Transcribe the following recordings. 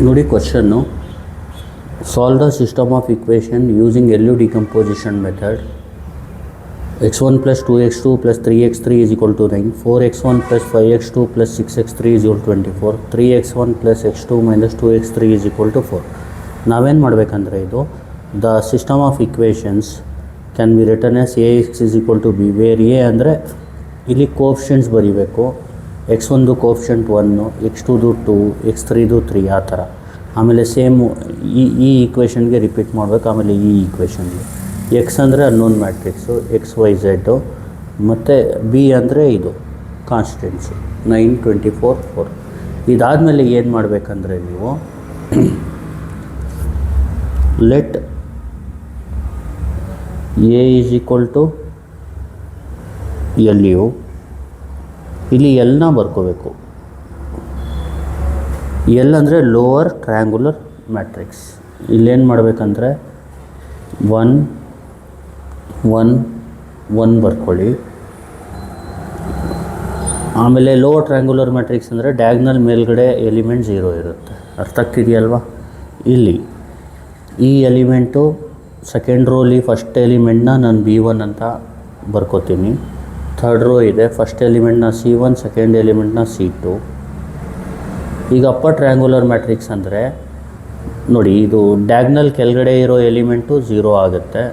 ನೋಡಿ question, solve the system of equation using LU decomposition method. x1 plus 2x2 plus 3x3 is equal to 9, 4x1 plus 5x2 plus 6x3 is equal to 24, 3x1 plus x2 minus 2x3 is equal to 4. ನಾವೇನು ಮಾಡಬೇಕಂದ್ರೆ ಇದು the system of equations can be written as Ax is equal to b, where A ಅಂದರೆ ಇಲ್ಲಿ ಕೋಫಿಷಿಯಂಟ್ಸ್ ಬರೀಬೇಕು. x1ದು coefficient 1, x2ದು 2, x3ದು 3 ಆ ಥರ. ಆಮೇಲೆ same ಈ ಈಕ್ವೇಷನ್ಗೆ ರಿಪೀಟ್ ಮಾಡಬೇಕು. ಆಮೇಲೆ ಈ ಈಕ್ವೇಷನ್ಗೆ ಎಕ್ಸ್ ಅಂದರೆ ಅನ್ನೋನ್ ಮ್ಯಾಟ್ರಿಕ್ಸು XYZ, ಮತ್ತು ಬಿ ಅಂದರೆ ಇದು ಕಾನ್ಸ್ಟೆಂಟ್ಸು 9, 24, 4. ಇದಾದಮೇಲೆ ಏನು ಮಾಡಬೇಕಂದ್ರೆ ನೀವು let A is equal to LU, ಇಲ್ಲಿ ಎಲ್ನ ಬರ್ಕೋಬೇಕು. ಎಲ್ ಅಂದರೆ ಲೋವರ್ ಟ್ರಯಾಂಗುಲರ್ ಮ್ಯಾಟ್ರಿಕ್ಸ್. ಇಲ್ಲೇನು ಮಾಡಬೇಕಂದ್ರೆ 1, 1, 1 ಬರ್ಕೊಳ್ಳಿ. ಆಮೇಲೆ ಲೋವರ್ ಟ್ರಯಾಂಗುಲರ್ ಮ್ಯಾಟ್ರಿಕ್ಸ್ ಅಂದರೆ ಡಯಾಗ್ನಲ್ ಮೇಲ್ಗಡೆ ಎಲಿಮೆಂಟ್ 0 ಇರುತ್ತೆ. ಅರ್ಥ ಆಗ್ತಿದೆಯಲ್ವಾ? ಇಲ್ಲಿ ಈ ಎಲಿಮೆಂಟು ಸೆಕೆಂಡ್ ರೋಲಿ ಫಸ್ಟ್ ಎಲಿಮೆಂಟ್ನ ನಾನು B1 ಅಂತ ಬರ್ಕೋತೀನಿ. ಥರ್ಡ್ ರೋ ಇದೆ, ಫಸ್ಟ್ ಎಲಿಮೆಂಟ್ನ C1, ಸೆಕೆಂಡ್ ಎಲಿಮೆಂಟ್ನ C2. ಈಗ ಅಪ್ಪರ್ ಟ್ರಯಾಂಗುಲರ್ ಮ್ಯಾಟ್ರಿಕ್ಸ್ ಅಂದರೆ ನೋಡಿ, ಇದು ಡಯಾಗ್ನಲ್ ಕೆಳಗಡೆ ಇರೋ ಎಲಿಮೆಂಟು 0 ಆಗುತ್ತೆ,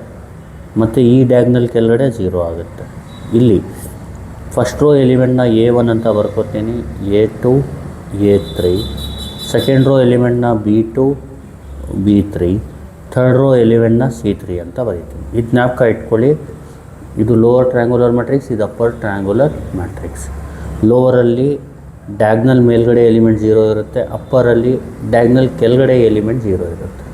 ಮತ್ತು ಈ ಡಯಾಗ್ನಲ್ ಕೆಳಗಡೆ 0 ಆಗುತ್ತೆ. ಇಲ್ಲಿ ಫಸ್ಟ್ ರೋ ಎಲಿಮೆಂಟ್ನ A1 ಅಂತ ಬರ್ಕೋತೀನಿ, A2, A3, ಸೆಕೆಂಡ್ ರೋ ಎಲಿಮೆಂಟ್ನ B2, B3, ಥರ್ಡ್ ರೋ ಎಲಿಮೆಂಟ್ನ C3 ಅಂತ ಬರೀತೀನಿ. ಇದು ಜ್ಞಾಪಕ ಇಟ್ಕೊಳ್ಳಿ. ಇದು ಲೋವರ್ ಟ್ರಯಾಂಗುಲರ್ ಮ್ಯಾಟ್ರಿಕ್ಸ್, ಇದು ಅಪ್ಪರ್ ಟ್ರಯಾಂಗುಲರ್ ಮ್ಯಾಟ್ರಿಕ್ಸ್. ಲೋವರಲ್ಲಿ ಡಯಾಗ್ನಲ್ ಮೇಲ್ಗಡೆ ಎಲಿಮೆಂಟ್ 0 ಇರುತ್ತೆ, ಅಪ್ಪರಲ್ಲಿ ಡಯಾಗ್ನಲ್ ಕೆಳಗಡೆ ಎಲಿಮೆಂಟ್ 0 ಇರುತ್ತೆ.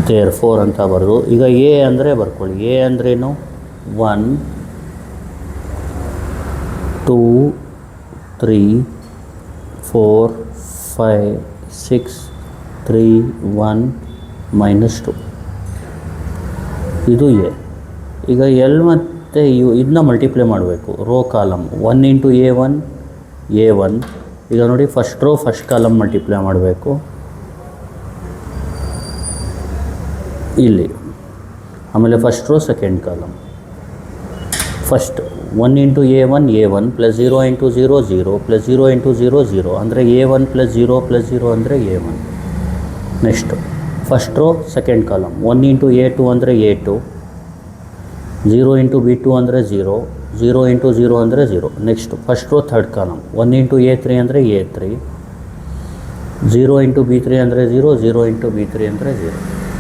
therefore ಅಂತ ಬರೆದು ಈಗ ಎ ಅಂದರೆ ಬರ್ಕೊಳ್ಳಿ. ಎ ಅಂದ್ರೇನು 1, 2, 3, 4, 5, 6, 3, 1, -2. ಇದು ಎ. ಈಗ ಎಲ್ ಮತ್ತು ಇದನ್ನ ಮಲ್ಟಿಪ್ಲೈ ಮಾಡಬೇಕು ರೋ ಕಾಲಮ್. 1 × A1, A1. ಈಗ ನೋಡಿ, first row first column multiply ಮಾಡಬೇಕು ಇಲ್ಲಿ. ಆಮೇಲೆ first row second column. First 1 × A1, A1 plus 0 × 0, 0 plus 0 × 0, 0 ಅಂದರೆ A1 ಪ್ಲಸ್ 0 ಪ್ಲಸ್ 0 ಅಂದರೆ A1. Next first row second column. 1 × A2 ಅಂದರೆ A2, 0 × B2 ಅಂದರೆ 0, 0 × 0 ಅಂದರೆ 0. Next first row third column. 1 × A3 ಅಂದರೆ A3, 0 × B3 ಅಂದರೆ 0, 0 × B3 ಅಂದರೆ 0.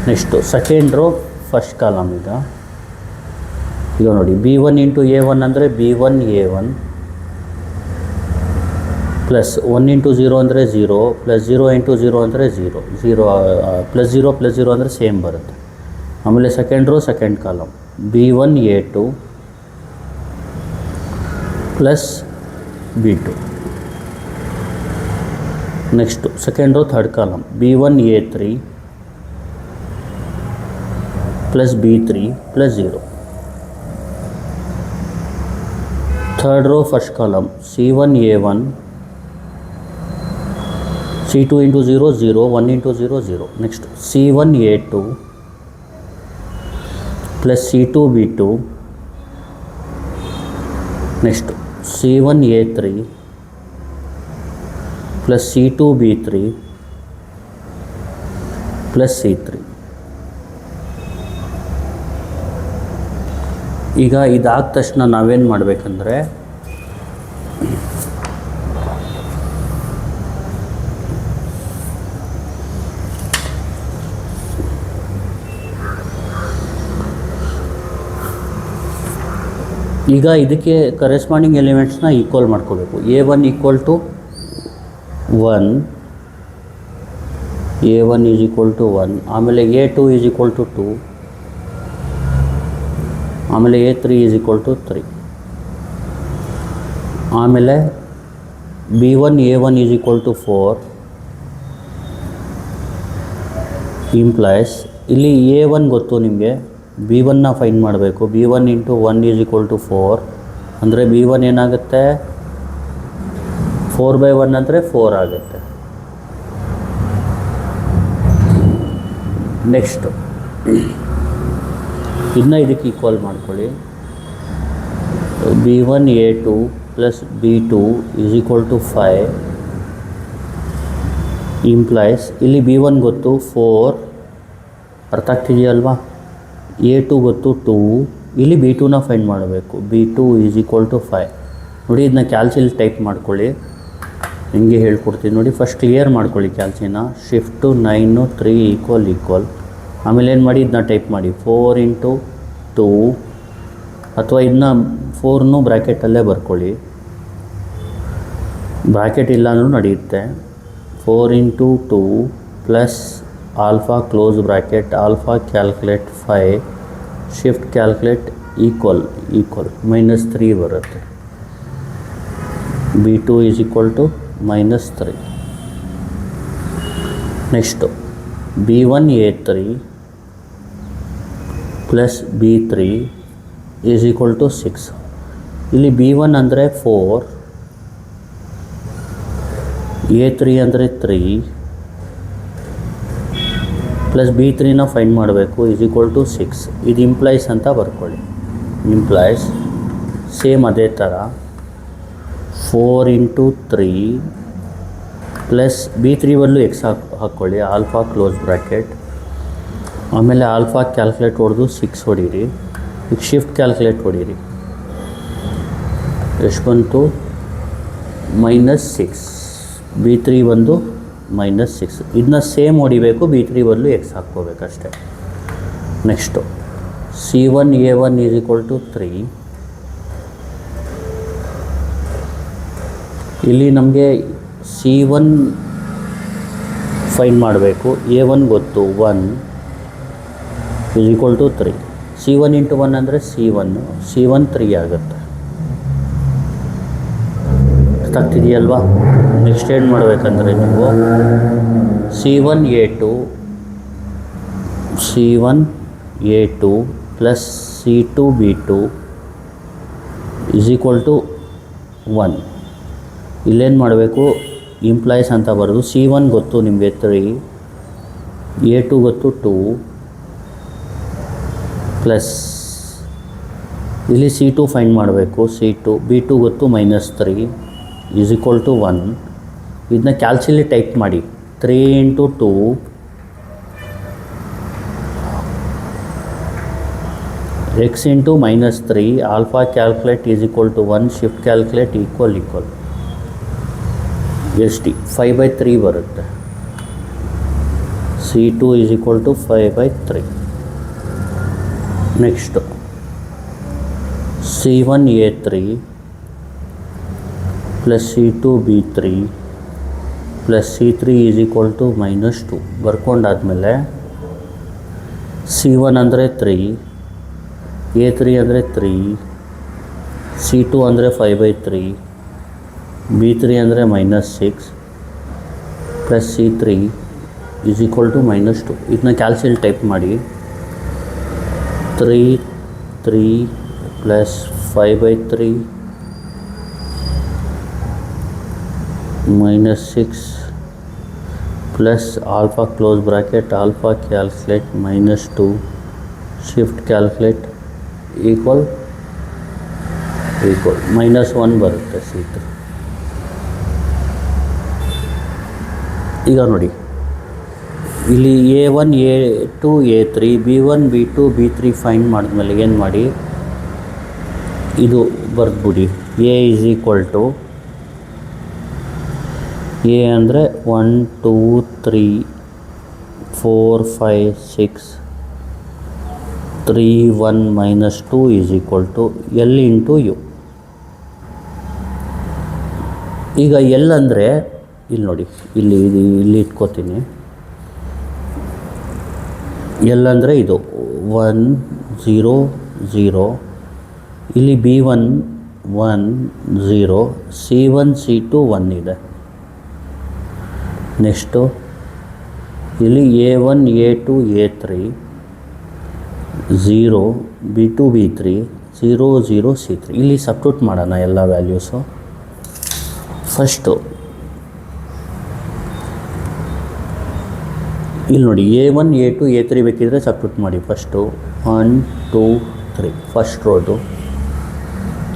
Next second row first column. ಈಗ ನೋಡಿ, B1 × A1 ಅಂದರೆ B1 A1 ಪ್ಲಸ್ 1 × 0 ಅಂದರೆ 0 ಪ್ಲಸ್ 0 × 0 ಅಂದರೆ 0, 0 ಪ್ಲಸ್ 0 ಪ್ಲಸ್ 0 ಅಂದರೆ ಸೇಮ್ ಬರುತ್ತೆ. ಆಮೇಲೆ second row second column. B1 A2 plus B2. Next second row third column. B1 A3 plus B3 plus 0. Third row first column. C1 A1, C2 × 0, 0, 1 × 0, 0. Next C1 A2 plus C2 B2. Next C1 A3 plus C2 B3 plus C3. ಈಗ ಇದಾದ ತಕ್ಷಣ ನಾವೇನು ಮಾಡಬೇಕಂದ್ರೆ ಈಗ ಇದಕ್ಕೆ corresponding ಎಲಿಮೆಂಟ್ಸ್ನ equal ಮಾಡ್ಕೋಬೇಕು. A1 = 1, A1 = 1, ಆಮೇಲೆ A2 = 2, ಆಮೇಲೆ A3 = 3, ಆಮೇಲೆ B1 A1 = 4 ಇಂಪ್ಲೈಸ್ ಇಲ್ಲಿ A1 ಗೊತ್ತು ನಿಮಗೆ, B1ನ ಫೈಂಡ್ ಮಾಡಬೇಕು. B1 × 1 = 4 ಅಂದರೆ B1 ಏನಾಗುತ್ತೆ, 4/1 ಅಂದರೆ 4 ಆಗುತ್ತೆ. ನೆಕ್ಸ್ಟು ಇದನ್ನ ಇದಕ್ಕೆ ಈಕ್ವಲ್ ಮಾಡ್ಕೊಳ್ಳಿ. B1A2 plus B2 is equal to 5 implies ಇಲ್ಲಿ B1 ಗೊತ್ತು 4, ಅರ್ಥ ಆಗ್ತಿದೆಯಲ್ವಾ. A2 ಗೊತ್ತು 2, ಇಲ್ಲಿ B2ನ ಫೈಂಡ್ ಮಾಡಬೇಕು. B2 is equal to 5. ನೋಡಿ ಇದನ್ನ ಕ್ಯಾಲ್ಸಿಲಿ ಟೈಪ್ ಮಾಡ್ಕೊಳ್ಳಿ, ಹಿಂಗೆ ಹೇಳ್ಕೊಡ್ತೀನಿ ನೋಡಿ. ಫಸ್ಟ್ ಕ್ಲಿಯರ್ ಮಾಡ್ಕೊಳ್ಳಿ ಕ್ಯಾಲ್ಸಿನ. ಶಿಫ್ಟು 9 3 ಈಕ್ವಲ್ ಆಮೇಲೆ ಏನು ಮಾಡಿ ಇದನ್ನ ಟೈಪ್ ಮಾಡಿ 4 ಇಂಟು 2, ಅಥವಾ ಇದನ್ನ 4ನೂ ಬ್ರ್ಯಾಕೆಟಲ್ಲೇ ಬರ್ಕೊಳ್ಳಿ, ಬ್ರ್ಯಾಕೆಟ್ ಇಲ್ಲ ಅಂದ್ರೂ ನಡೆಯುತ್ತೆ. 4 into 2 plus alpha close bracket, alpha calculate 5, shift calculate equal -3 ಬರುತ್ತೆ. B2 is equal to -3. Next B1A3 plus B3 is equal to 6. ಇಲ್ಲಿ B1 ಅಂದರೆ 4, A3 ಅಂದರೆ 3 ಪ್ಲಸ್ B3ನ ಫೈಂಡ್ ಮಾಡಬೇಕು ಈಸ್ ಈಕ್ವಲ್ ಟು 6. ಇದು ಇಂಪ್ಲೈಸ್ ಅಂತ ಬರ್ಕೊಳ್ಳಿ. ಇಂಪ್ಲೈಸ್ ಸೇಮ್ ಅದೇ ಥರ 4 ಇಂಟು 3 ಪ್ಲಸ್ B3 ಬದಲು ಎಕ್ಸ್ ಹಾಕ್ಕೊಳ್ಳಿ, ಆಲ್ಫಾ ಕ್ಲೋಸ್ ಬ್ರ್ಯಾಕೆಟ್, ಆಮೇಲೆ ಆಲ್ಫಾ ಕ್ಯಾಲ್ಕುಲೇಟ್ ಹೊಡೆದು 6 ಹೊಡೀರಿ. ಈಗ ಶಿಫ್ಟ್ ಕ್ಯಾಲ್ಕುಲೇಟ್ ಹೊಡೀರಿ, ಎಷ್ಟು ಬಂತು -6. B3 ಬಂದು -6. ಇದನ್ನ ಸೇಮ್ ಹೊಡಿಬೇಕು, B3 ಬದಲು ಎಕ್ಸ್ ಹಾಕ್ಕೋಬೇಕಷ್ಟೆ. Next C1A1 is equal to 3. ಇಲ್ಲಿ ನಮಗೆ C1 ಫೈಂಡ್ ಮಾಡಬೇಕು. A1 ಗೊತ್ತು 1 is equal to 3. C1 into 1 ಅಂದರೆ C1 3 ಆಗುತ್ತೆ. ಆಗ್ತಿದೆಯಲ್ವಾ. ನೆಕ್ಸ್ಟ್ ಏನು ಮಾಡಬೇಕಂದ್ರೆ ನೀವು C1A2 plus C2B2 is equal to 1. ಇಲ್ಲೇನು ಮಾಡಬೇಕು, ಇಂಪ್ಲೈಸ್ ಅಂತ ಬರೋದು. C1 ಗೊತ್ತು ನಿಮಗೆ 3, A2 ಗೊತ್ತು 2 ಪ್ಲಸ್ ಇಲ್ಲಿ C2 ಫೈಂಡ್ ಮಾಡಬೇಕು. B2 ಗೊತ್ತು -3 ಈಸ್ ಈಕ್ವಲ್ ಟು 1. ಇದನ್ನ ಕ್ಯಾಲ್ಸಿಲಿ ಟೈಪ್ ಮಾಡಿ 3 into 2 x into -3 alpha calculate is equal to 1, shift calculate equal ಎಷ್ಟು 5/3 ಬರುತ್ತೆ. C2 is equal to 5/3. Next C1A3 plus C2B3 plus C3 is equal to -2 ಬರ್ಕೊಂಡಾದಮೇಲೆ C1 ಅಂದರೆ 3, A3 ಅಂದರೆ 3, C2 ಅಂದರೆ 5/3, B3 ಅಂದರೆ -6 plus C3 is equal to -2. ಇದನ್ನ ಕ್ಯಾಲ್ಸಿಲಿ type ಮಾಡಿ 3 plus 5/3 -6 plus alpha close bracket, alpha calculate -2, shift calculate equal -1 ಬರುತ್ತೆ C3. ಈಗ ನೋಡಿ ಇಲ್ಲಿ A1 A2 A3 B1 B2 B3 find ಮಾಡಿದ್ಮೇಲೆ ಏನು ಮಾಡಿ, ಇದು ಬರೆದ್ಬಿಡಿ. A is equal to A ಅಂದರೆ 1 2 3 4 5 6 3 1 -2 is equal to L into U. ಈಗ L ಅಂದರೆ ಇಲ್ಲಿ ನೋಡಿ, ಇಲ್ಲಿ ಇಟ್ಕೋತೀನಿ. L ಅಂದರೆ ಇದು 1 0 0, ಇಲ್ಲಿ B1 1 0, C1 C2 1 ಇದೆ. ನೆಕ್ಸ್ಟು ಇಲ್ಲಿ A1 A2 A3 0, B2 B3 0 0 C3. ಇಲ್ಲಿ ಸಬ್ಸ್ಟಿಟ್ಯೂಟ್ ಮಾಡೋಣ ಎಲ್ಲ ವ್ಯಾಲ್ಯೂಸು. ಫಸ್ಟು ಇಲ್ಲಿ ನೋಡಿ A1 A2 A3 ಬೇಕಿದ್ರೆ ಸಬ್ಸ್ಟಿಟ್ಯೂಟ್ ಮಾಡಿ. ಫಸ್ಟು 1 2 3 ಫಸ್ಟ್ ರೋದು.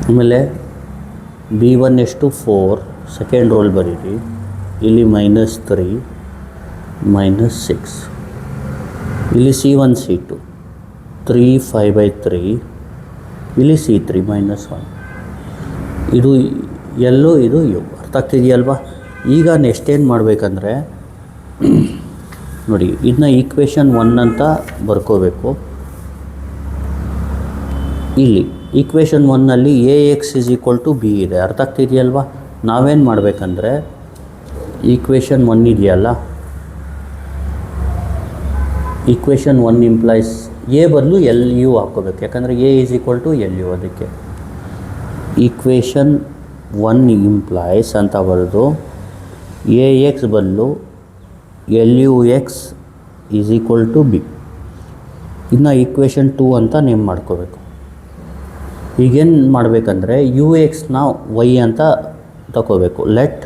ಆಮೇಲೆ B1 ಎಷ್ಟು 4 ಸೆಕೆಂಡ್ ರೋಲ್ ಬರೀರಿ. ಇಲ್ಲಿ -3 -6. ಇಲ್ಲಿ C1 C2 3 5/3. ಇಲ್ಲಿ C3 -1. ಇದು ಎಲ್ಲೋ ಇದು ಯು. ಅರ್ಥ ಆಗ್ತಿದೆಯಲ್ವಾ? ಈಗ ನೆಕ್ಸ್ಟ್ ಏನು ಮಾಡಬೇಕಂದ್ರೆ ನೋಡಿ, ಇದನ್ನ ಈಕ್ವೇಷನ್ 1 ಅಂತ ಬರ್ಕೋಬೇಕು. ಇಲ್ಲಿ ಈಕ್ವೇಷನ್ 1ನಲ್ಲಿ AX = B ಇದೆ. ಅರ್ಥ ಆಗ್ತಿದೆಯಲ್ವಾ? ನಾವೇನು ಮಾಡಬೇಕಂದ್ರೆ ಈಕ್ವೇಷನ್ 1 ಇದೆಯಲ್ಲ, ಈಕ್ವೇಷನ್ 1 ಇಂಪ್ಲೈಸ್ ಎ ಬದಲು LU ಹಾಕ್ಕೋಬೇಕು. ಯಾಕಂದರೆ A = LU. ಅದಕ್ಕೆ ಈಕ್ವೇಷನ್ 1 ಇಂಪ್ಲೈಸ್ ಅಂತ ಬರೆದು AX ಬದಲು LUX = B. ಇನ್ನು ಈಕ್ವೇಷನ್ 2 ಅಂತ ನೇಮ್ ಮಾಡ್ಕೋಬೇಕು. ಈಗೇನು ಮಾಡಬೇಕಂದ್ರೆ UXನ Y ಅಂತ ತಗೋಬೇಕು. Let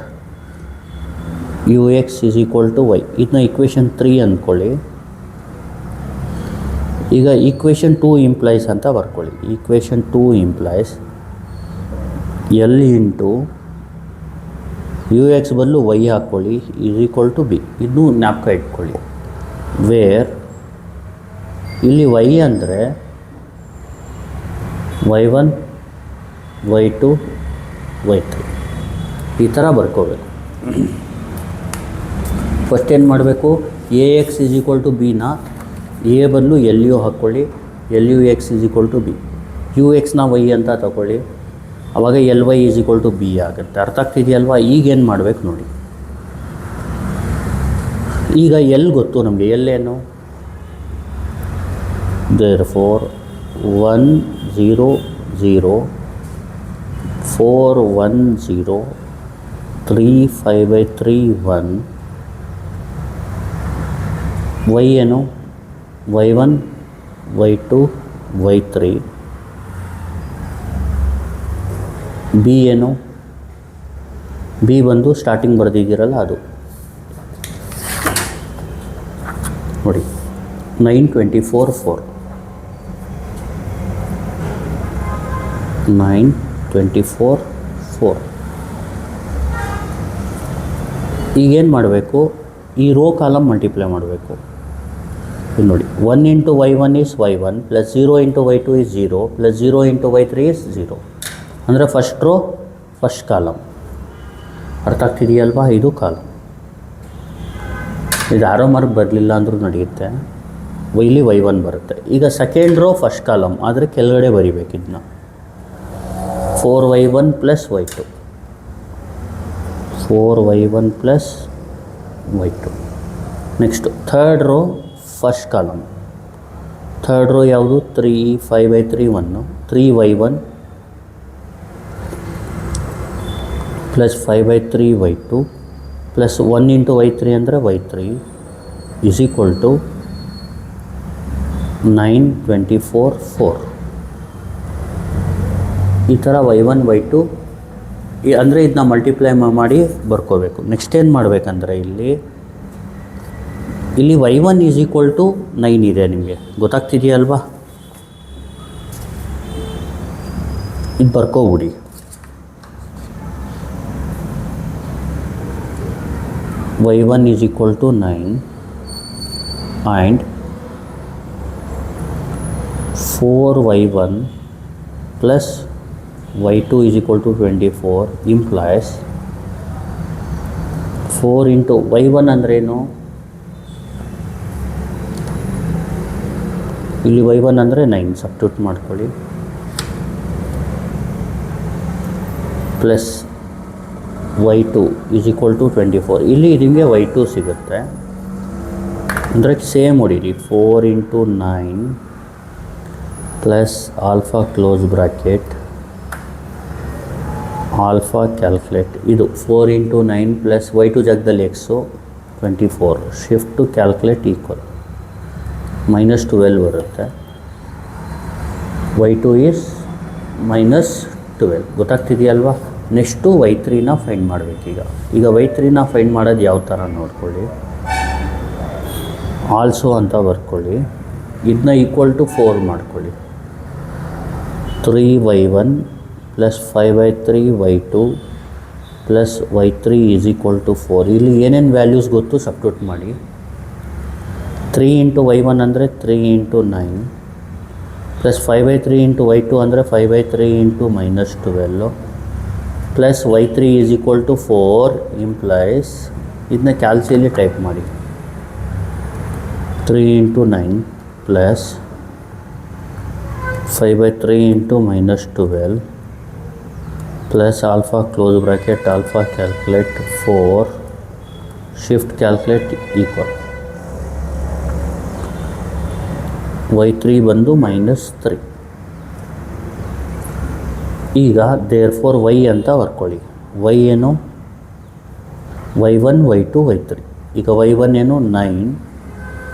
UX = Y. ಇದನ್ನ ಈಕ್ವೇಷನ್ 3 ಅಂದ್ಕೊಳ್ಳಿ. ಈಗ ಈಕ್ವೇಷನ್ 2 ಇಂಪ್ಲೈಸ್ ಅಂತ ಬರ್ಕೊಳ್ಳಿ. Equation 2 implies L into UX ಬದಲು Y ಹಾಕ್ಕೊಳ್ಳಿ = B. ಇನ್ನೂ ಜ್ಞಾಪಕ ಇಟ್ಕೊಳ್ಳಿ. ವೇರ್ ಇಲ್ಲಿ Y ಅಂದರೆ Y1 Y2 Y3 ಈ ಥರ ಬರ್ಕೋಬೇಕು. ಫಸ್ಟ್ ಏನು ಮಾಡಬೇಕು, AX = B ನ A ಬದಲು LU ಹಾಕ್ಕೊಳ್ಳಿ. LUX = B. UXನ Y ಅಂತ ತಗೊಳ್ಳಿ. ಆವಾಗ LY = B ಆಗುತ್ತೆ. ಅರ್ಥ ಆಗ್ತಿದೆಯಲ್ವಾ? ಈಗೇನು ಮಾಡಬೇಕು ನೋಡಿ. ಈಗ L ಗೊತ್ತು ನಮಗೆ. ಎಲ್ಲೇನು? therefore 1 0 0 4 1 0 3 5/3 1. Y ಏನು? Y1 Y2 Y3. B ಏನು? B ಬಂದು ಸ್ಟಾರ್ಟಿಂಗ್ ಬರೆದಿದ್ದೀರಲ್ಲ ಅದು ನೋಡಿ. 9 24 4 9 24 4. ಈಗೇನು ಮಾಡಬೇಕು, ಈ ರೋ ಕಾಲಮ್ ಮಲ್ಟಿಪ್ಲೈ ಮಾಡಬೇಕು. ಇಲ್ಲಿ ನೋಡಿ, 1 × Y1 is Y1 + 0 × Y2 is 0 + 0 × Y3 is 0. ಅಂದರೆ ಫಸ್ಟ್ ರೋ ಫಸ್ಟ್ ಕಾಲಮ್. ಅರ್ಥ ಆಗ್ತಿದೆಯಲ್ವಾ? ಇದು ಕಾಲಮ್. ಇದು ಆರೋ ಮಾರ್ಕ್ ಬರಲಿಲ್ಲ ಅಂದರೂ ನಡೆಯುತ್ತೆ. ಇಲ್ಲಿ Y1 ಬರುತ್ತೆ. ಈಗ ಸೆಕೆಂಡ್ ರೋ ಫಸ್ಟ್ ಕಾಲಮ್ ಆದರೆ ಕೆಳಗಡೆ ಬರಿಬೇಕು. ಇದನ್ನ 4Y1 + Y2 4Y1 + Y2. Next third rho first column. Third row ಯಾವುದು? 3 5/3 1 3Y1 + 5/3 Y2 + 1 × Y3 ಅಂದರೆ Y3 = 9 24 4. ಈ ಥರ Y1 Y2 ಅಂದರೆ ಇದನ್ನ ಮಲ್ಟಿಪ್ಲೈ ಮಾಡಿ ಬರ್ಕೋಬೇಕು. ನೆಕ್ಸ್ಟ್ ಏನು ಮಾಡಬೇಕಂದ್ರೆ ಇಲ್ಲಿ Y1 = 9 ಇದೆ. ನಿಮಗೆ ಗೊತ್ತಾಗ್ತಿದೆಯಲ್ವಾ? ಇದು ಬರ್ಕೋಬಿಡಿ. Y1 = 9 and 4Y1 + Y2 = 24 implies 4 × Y1 ಅಂದ್ರೇನು? ಇಲ್ಲಿ Y1 ಅಂದರೆ 9 ಸಬ್ಸ್ಟಿಟ್ಯೂಟ್ ಮಾಡ್ಕೊಳ್ಳಿ. Plus Y2 = 24. ಇಲ್ಲಿ ನಿಮಗೆ Y2 ಸಿಗುತ್ತೆ. ಅಂದರೆ ಸೇಮ್ ಹೊಡೀರಿ. 4 × 9 plus alpha close bracket alpha calculate. ಇದು 4 × 9 ಪ್ಲಸ್ Y2 ಜಾಗದಲ್ಲಿ X 24 shift to calculate equal -12 ಬರುತ್ತೆ. Y2 is -12. ಗೊತ್ತಾಗ್ತಿದೆಯಲ್ವಾ? ನೆಕ್ಸ್ಟು Y3ನ ಫೈಂಡ್ ಮಾಡಬೇಕು. ಈಗ Y3ನ ಫೈಂಡ್ ಮಾಡೋದು ಯಾವ ಥರ ನೋಡ್ಕೊಳ್ಳಿ. ಆಲ್ಸೋ ಅಂತ ಬರ್ಕೊಳ್ಳಿ. ಇದನ್ನ ಈಕ್ವಲ್ ಟು 4 ಮಾಡ್ಕೊಳ್ಳಿ. 3y1 plus 5/3y2 plus y3 is equal to 4. ಇಲ್ಲಿ ಏನೇನು ವ್ಯಾಲ್ಯೂಸ್ ಗೊತ್ತು ಸಬ್ಸ್ಟಿಟ್ಯೂಟ್ ಮಾಡಿ. 3 ಇಂಟು y1 ಅಂದರೆ 3 ಇಂಟು 9 ಪ್ಲಸ್ 5/3 ಇಂಟು y2 ಅಂದರೆ 5/3 into -12 plus y3 is equal to 4 implies ಇದನ್ನ ಕ್ಯಾಲ್ಸಿಯಲ್ಲಿ ಟೈಪ್ ಮಾಡಿ. 3 into 9 plus 5/3 into -12 plus alpha close bracket alpha calculate 4 shift calculate equal y3 ಬಂದು -3. ಈಗ ದೇರ್ಫೋರ್ y ಅಂತ ಬರ್ಕೊಳ್ಳಿ. y ಏನು y1 y2 y3. ಈಗ y1 ಏನು 9,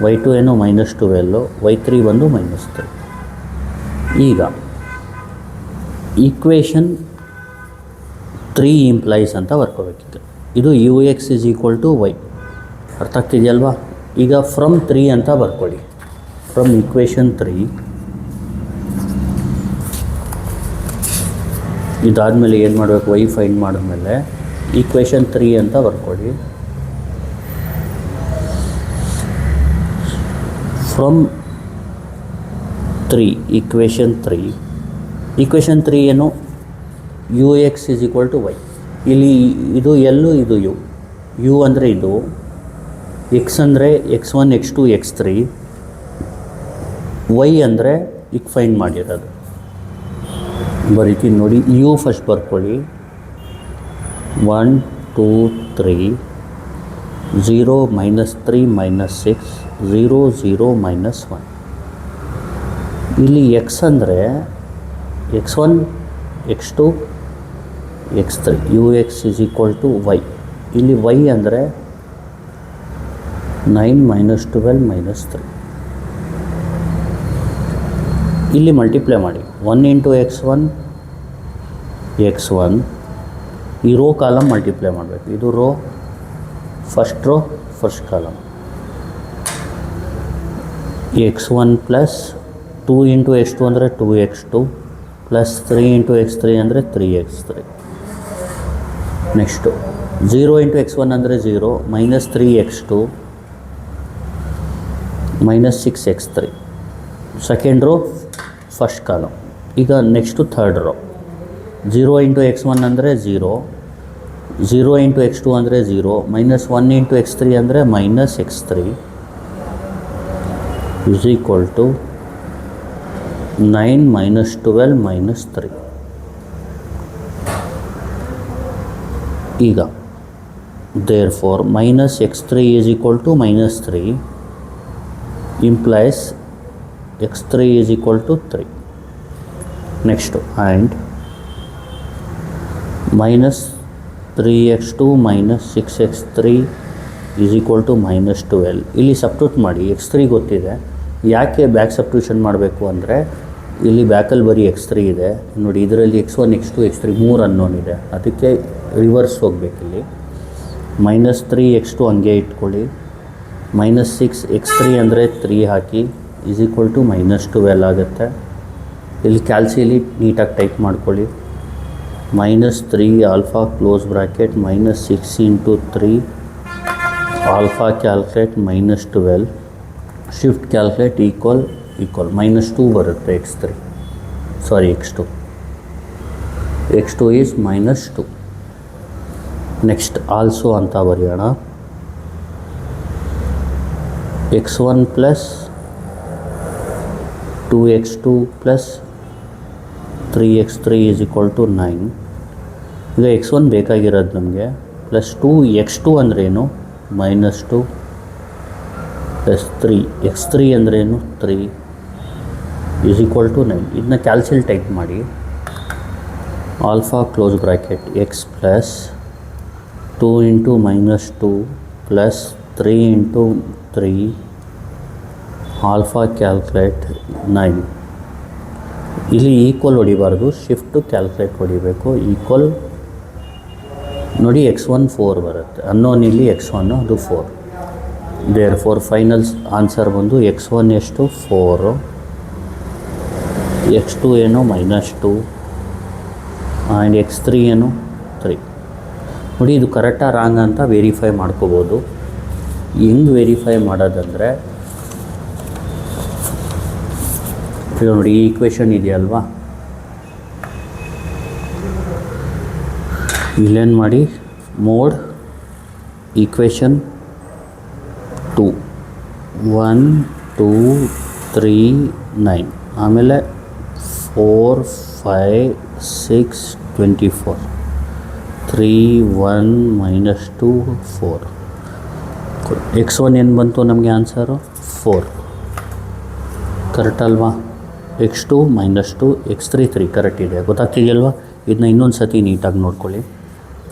y2 ಏನು -12, y3 ಬಂದು -3. ಈಗ ಈಕ್ವೇಷನ್ 3 ಇಂಪ್ಲೈಸ್ ಅಂತ ಬರ್ಕೋಬೇಕೀಗ. ಇದು ux is equal to y. ಅರ್ಥ ಆಗ್ತಿದೆಯಲ್ವಾ? ಈಗ ಫ್ರಮ್ 3 ಅಂತ ಬರ್ಕೊಳ್ಳಿ. ಫ್ರಮ್ ಈಕ್ವೇಷನ್ 3 ಇದಾದಮೇಲೆ ಏನು ಮಾಡಬೇಕು? y ಫೈಂಡ್ ಮಾಡಿದ್ಮೇಲೆ ಈಕ್ವೇಷನ್ 3 ಅಂತ ಬರ್ಕೊಳ್ಳಿ. ಫ್ರಮ್ 3 ಈಕ್ವೇಷನ್ 3 ಏನು ux is equal to y. ಇಲ್ಲಿ ಇದು ಎಲ್ಲು ಇದು u ಅಂದರೆ ಇದು, x ಅಂದರೆ x1 x2 x3, y ಅಂದರೆ ಈಗ ಫೈಂಡ್ ಮಾಡಿರೋದು. ಬರೀತೀನಿ ನೋಡಿ. u ಫಸ್ಟ್ ಬರ್ಕೊಳ್ಳಿ. 1 2 3 0 -3 -6 0 0 -1. ಇಲ್ಲಿ x ಅಂದರೆ x1 x2 x3 ux is equal to y. ಇಲ್ಲಿ y ಅಂದರೆ 9 -12 -3. ಇಲ್ಲಿ ಮಲ್ಟಿಪ್ಲೈ ಮಾಡಿ. 1 ಇಂಟು x1 ಈ ರೋ ಕಾಲಮ್ ಮಲ್ಟಿಪ್ಲೈ ಮಾಡಬೇಕು. ಇದು rho first column x1 plus 2 into x2 ಅಂದರೆ 2x2 ಪ್ಲಸ್ 3 ಇಂಟು x3 ಅಂದರೆ 3x3. ನೆಕ್ಸ್ಟು 0 ಇಂಟು x1 ಅಂದರೆ 0 -3x2 -6x3 second row first column. ಈಗ next third row 0 into x1 ಅಂದರೆ 0 0 into x2 ಅಂದರೆ 0 -1 into x3 ಅಂದರೆ -x3 is equal to 9 -12 -3. ಈಗ therefore -x3 is equal to -3 implies x3 is equal to 3. Next and -3x2 -6x3 is equal to -12. ಇಲ್ಲಿ substitute ಮಾಡಿ. x3 ಗೊತ್ತಿದೆ. ಯಾಕೆ back substitution ಮಾಡಬೇಕು ಅಂದರೆ ಇಲ್ಲಿ ಬ್ಯಾಕಲ್ಲಿ ಬರೀ x3 ಇದೆ ನೋಡಿ. ಇದರಲ್ಲಿ x1 x2 x3 3 ಅನ್ನೋನ್ ಇದೆ. ಅದಕ್ಕೆ ರಿವರ್ಸ್ ಹೋಗಬೇಕಿಲ್ಲಿ. -3x2 ಹಂಗೆ ಇಟ್ಕೊಳ್ಳಿ. -6x3 ಅಂದರೆ 3 ಹಾಕಿ ಈಸ್ ಈಕ್ವಲ್ ಟು -12 ಆಗುತ್ತೆ. ಇಲ್ಲಿ ಕ್ಯಾಲ್ಸಿಯಲ್ಲಿ ನೀಟಾಗಿ ಟೈಪ್ ಮಾಡ್ಕೊಳ್ಳಿ. -3 alpha close bracket -6 into 3 alpha calculate -12 shift calculate equal -2 ಬರುತ್ತೆ. x2 is -2. ನೆಕ್ಸ್ಟ್ ಆಲ್ಸೋ ಅಂತ ಬರೆಯೋಣ. x1 plus 2x2 plus 3x3 is equal to 9. ಈಗ x1 ಬೇಕಾಗಿರೋದು ನಮಗೆ ಪ್ಲಸ್ 2x2 ಅಂದ್ರೇನು -2 ಪ್ಲಸ್ 3x3 ಅಂದ್ರೇನು 3 ಈಸ್ ಈಕ್ವಲ್ ಟು 9. ಇದನ್ನ ಕ್ಯಾಲ್ಸಿಯಲ್ಲಿ ಟೈಪ್ ಮಾಡಿ. Alpha close bracket x plus 2 into -2 plus 3 into 3 alpha calculate 9. ಇಲ್ಲಿ ಈಕ್ವಲ್ ಹೊಡಿಬಾರ್ದು, ಶಿಫ್ಟು ಕ್ಯಾಲ್ಕುಲೇಟ್ ಹೊಡಿಬೇಕು. ಈಕ್ವಲ್ ನೋಡಿ x1 4 ಬರುತ್ತೆ. ಅನ್ನೋನ್ ಇಲ್ಲಿ x1 ಅದು 4. ದೇರ್ ಫೋರ್ ಫೈನಲ್ ಆನ್ಸರ್ ಬಂದು x1 ಎಷ್ಟು 4, x2 ಏನು -2 ಆ್ಯಂಡ್ x3 ಏನು 3. ನೋಡಿ ಇದು ಕರೆಕ್ಟಾ ರಾಂಗ್ ಅಂತ ವೆರಿಫೈ ಮಾಡ್ಕೋಬೋದು. ಹೆಂಗೆ ವೆರಿಫೈ ಮಾಡೋದಂದರೆ ಈಗ ನೋಡಿ ಈ ಈಕ್ವೇಷನ್ ಇದೆಯಲ್ವಾ, ಇಲ್ಲೇನು ಮಾಡಿ ಮೋಡ್ ಈಕ್ವೇಷನ್ 2 1 2 3 9 ಆಮೇಲೆ 4 5 6 24 3 1 -2 4. x1 ಏನು ಬಂತು ನಮಗೆ ಆನ್ಸರು 4, ಕರೆಕ್ಟ್ ಅಲ್ವಾ? x2 -2 x3 3 ಕರೆಕ್ಟ್ ಇದೆ. ಗೊತ್ತಾಗ್ತಿದೆಯಲ್ವಾ? ಇದನ್ನ ಇನ್ನೊಂದು ಸತಿ ನೀಟಾಗಿ ನೋಡ್ಕೊಳ್ಳಿ.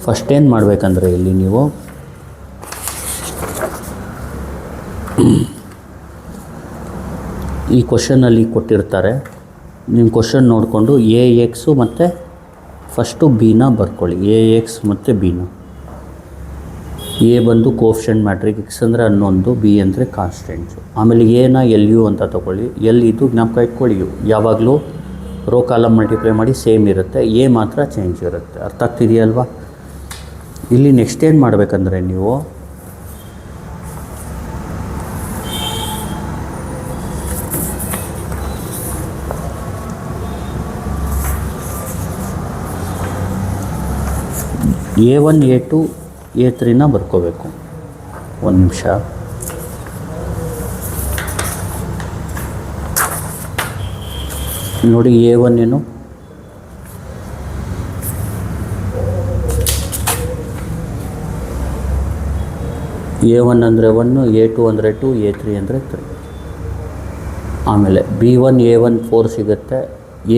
ಫಸ್ಟ್ ಏನು ಮಾಡಬೇಕಂದ್ರೆ ಇಲ್ಲಿ ನೀವು ಈ ಕ್ವಶನಲ್ಲಿ ಕೊಟ್ಟಿರ್ತಾರೆ, ನಿಮ್ಮ ಕ್ವಶನ್ ನೋಡಿಕೊಂಡು AX ಮತ್ತು ಫಸ್ಟು ಬಿನ ಬರ್ಕೊಳ್ಳಿ. AX ಮತ್ತು ಬಿನ. ಎ ಬಂದು ಕೋಫಿಷಿಯಂಟ್ ಮ್ಯಾಟ್ರಿಕ್ಸ್, ಎಕ್ಸ್ ಅಂದರೆ 11, ಬಿ ಅಂದರೆ ಕಾನ್ಸ್ಟೆಂಟ್ಸು. ಆಮೇಲೆ ಎನ LU ಅಂತ ತೊಗೊಳ್ಳಿ. ಎಲ್ ಇದು ಜ್ಞಾಪಕ ಇಟ್ಕೊಳ್ಳಿ, ಯಾವಾಗಲೂ ರೋ ಕಾಲಮ್ ಮಲ್ಟಿಪ್ಲೈ ಮಾಡಿ ಸೇಮ್ ಇರುತ್ತೆ, ಎ ಮಾತ್ರ ಚೇಂಜ್ ಇರುತ್ತೆ. ಅರ್ಥ ಆಗ್ತಿದೆಯಲ್ವಾ? ಇಲ್ಲಿ ನೆಕ್ಸ್ಟ್ ಏನು ಮಾಡಬೇಕಂದ್ರೆ ನೀವು A1 A2 A3ನ ಬರ್ಕೋಬೇಕು. ಒಂದು ನಿಮಿಷ. ನೋಡಿ A1 ಏನು A1 ಅಂದರೆ 1, A2 ಅಂದರೆ 2, A3 ಅಂದರೆ 3. ಆಮೇಲೆ B1 A1 4 ಸಿಗುತ್ತೆ,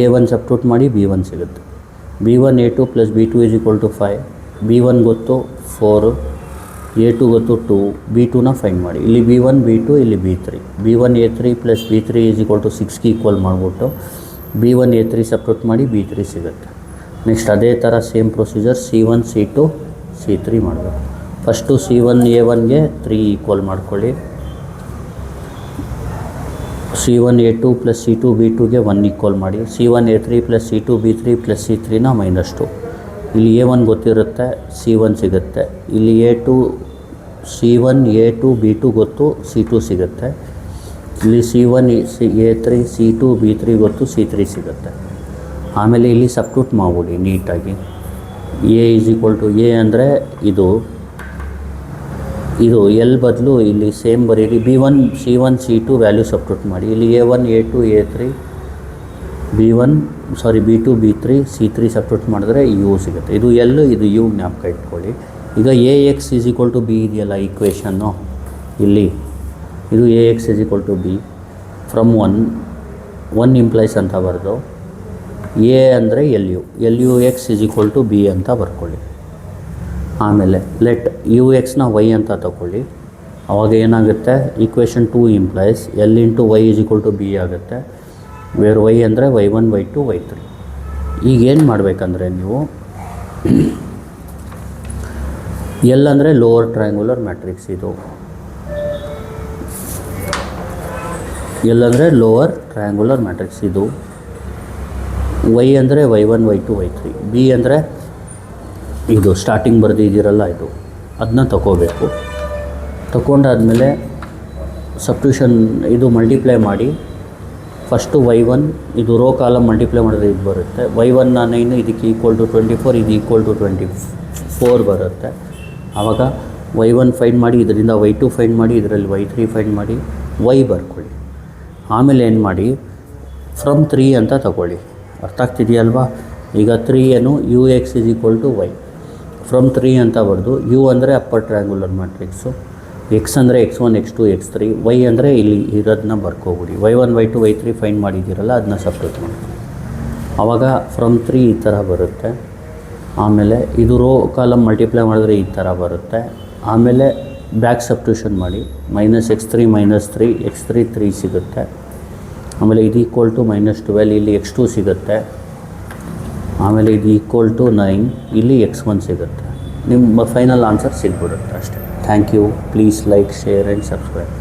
A1 ಸಬ್ಸ್ಟಿಟ್ಯೂಟ್ ಮಾಡಿ B1 ಸಿಗುತ್ತೆ. B1 A2 + B2 = 5. B1 ಗೊತ್ತು 4, A2 ಗೊತ್ತು 2, B2ನ ಫೈಂಡ್ ಮಾಡಿ. ಇಲ್ಲಿ B1 B2 ಇಲ್ಲಿ B3. B1 A3 + B3 = 6ಗೆ equal ಮಾಡಿಬಿಟ್ಟು B1 A3 ಸಬ್ಸ್ಟಿಟ್ಯೂಟ್ ಮಾಡಿ B3 ಸಿಗುತ್ತೆ. ನೆಕ್ಸ್ಟ್ ಅದೇ ಥರ same procedure C1 C2 C3 ಮಾಡಬೇಕು. ಫಸ್ಟು C1 A1ಗೆ 3 ಈಕ್ವಲ್ ಮಾಡ್ಕೊಳ್ಳಿ. C1 A2 + C2 B2ಗೆ 1 ಈಕ್ವಲ್ ಮಾಡಿ. C1 A3 + C2 B3 + C3ನ -2. ಇಲ್ಲಿ A1 ಗೊತ್ತಿರುತ್ತೆ, C1 ಸಿಗುತ್ತೆ. ಇಲ್ಲಿ C1 A2 B2 ಗೊತ್ತು, C2 ಸಿಗುತ್ತೆ. ಇಲ್ಲಿ C1 A3 C2 B3 ಗೊತ್ತು, C3 ಸಿಗುತ್ತೆ. ಆಮೇಲೆ ಇಲ್ಲಿ ಸಬ್ಸ್ಟಿಟ್ಯೂಟ್ ಮಾಡ್ಬಿಡಿ ನೀಟಾಗಿ. A ಅಂದರೆ ಇದು ಎಲ್ ಬದಲು ಇಲ್ಲಿ ಸೇಮ್ ಬರೀರಿ. B1 C1 C2 value substitute ಮಾಡಿ. ಇಲ್ಲಿ A1 A2 A3 B2 B3 C3 substitute ಮಾಡಿದ್ರೆ U ಸಿಗುತ್ತೆ. ಇದು L, ಇದು U ಜ್ಞಾಪಕ ಇಟ್ಕೊಳ್ಳಿ. ಈಗ AX = B ಇದೆಯಲ್ಲ ಈಕ್ವೇಷನ್ನು, ಇಲ್ಲಿ ಇದು AX = B ಫ್ರಮ್ 1 ಇಂಪ್ಲೈಸ್ ಅಂತ ಬರೆದು A ಅಂದರೆ LUX = B ಅಂತ ಬರ್ಕೊಳ್ಳಿ. ಆಮೇಲೆ ಲೆಟ್ UXನ Y ಅಂತ ತಗೊಳ್ಳಿ. ಆವಾಗ ಏನಾಗುತ್ತೆ, equation 2 implies L × Y = B ಆಗುತ್ತೆ. ವೇರ್ Y ಅಂದರೆ Y1 Y2 Y3. ಈಗೇನು ಮಾಡಬೇಕಂದ್ರೆ ನೀವು L ಅಂದರೆ ಲೋವರ್ ಟ್ರಯಾಂಗ್ಯುಲರ್ ಮ್ಯಾಟ್ರಿಕ್ಸ್, ಇದು L ಅಂದರೆ ಲೋವರ್ ಟ್ರಯಾಂಗ್ಯುಲರ್ ಮ್ಯಾಟ್ರಿಕ್ಸ್, ಇದು Y ಅಂದರೆ Y1 Y2 Y3. B ಅಂದರೆ ಇದು ಸ್ಟಾರ್ಟಿಂಗ್ ಬರೆದಿದ್ದೀರಲ್ಲ ಇದು, ಅದನ್ನ ತಗೋಬೇಕು. ತಗೊಂಡಾದಮೇಲೆ ಸಬ್ಸ್ಟಿಟ್ಯೂಷನ್ ಇದು ಮಲ್ಟಿಪ್ಲೈ ಮಾಡಿ. ಫಸ್ಟು Y1 ಇದು ರೋ ಕಾಲಮ್ ಮಲ್ಟಿಪ್ಲೈ ಮಾಡಿದ್ರೆ ಇದು ಬರುತ್ತೆ. Y1 9 ಇದಕ್ಕೆ =24, ಇದು =24 ಬರುತ್ತೆ. ಆವಾಗ Y1 ಫೈಂಡ್ ಮಾಡಿ, ಇದರಿಂದ Y2 ಫೈಂಡ್ ಮಾಡಿ, ಇದರಲ್ಲಿ Y3 ಫೈಂಡ್ ಮಾಡಿ, Y ಬರ್ಕೊಳ್ಳಿ. ಆಮೇಲೆ ಏನು ಮಾಡಿ, ಫ್ರಮ್ 3 ಅಂತ ತಗೊಳ್ಳಿ. ಅರ್ಥ ಆಗ್ತಿದೆಯಲ್ವಾ? ಈಗ 3 ಏನು UX = Y. ಫ್ರಮ್ 3 ಅಂತ ಬರೆದು U ಅಂದರೆ ಅಪ್ಪರ್ ಟ್ರಯಾಂಗ್ಯುಲರ್ ಮ್ಯಾಟ್ರಿಕ್ಸು, X ಅಂದರೆ X1 X2 X3, Y ಅಂದರೆ ಇಲ್ಲಿ ಇರೋದನ್ನ ಬರ್ಕೋಬಿಡಿ. Y1 Y2 Y3 ಫೈಂಡ್ ಮಾಡಿದ್ದೀರಲ್ಲ ಅದನ್ನ ಸಬ್ಸ್ಟಿಟ್ಯೂಟ್ ಮಾಡಿ. ಆವಾಗ ಫ್ರಮ್ 3 ಈ ಥರ ಬರುತ್ತೆ. ಆಮೇಲೆ ಇದು ರೋ ಕಾಲಮ್ ಮಲ್ಟಿಪ್ಲೈ ಮಾಡಿದ್ರೆ ಈ ಥರ ಬರುತ್ತೆ. ಆಮೇಲೆ ಬ್ಯಾಕ್ ಸಬ್ಸ್ಟಿಟ್ಯೂಷನ್ ಮಾಡಿ. -x3 -3 x3 3 ಸಿಗುತ್ತೆ. ಆಮೇಲೆ ಇದು =-12, ಇಲ್ಲಿ x2 ಸಿಗುತ್ತೆ. ಆಮೇಲೆ ಇದು =9, ಇಲ್ಲಿ x1 ಸಿಗುತ್ತೆ. ನಿಮ್ಮ ಫೈನಲ್ ಆನ್ಸರ್ ಸಿಗ್ಬಿಡುತ್ತೆ ಅಷ್ಟೇ. Thank you. Please like, share and subscribe.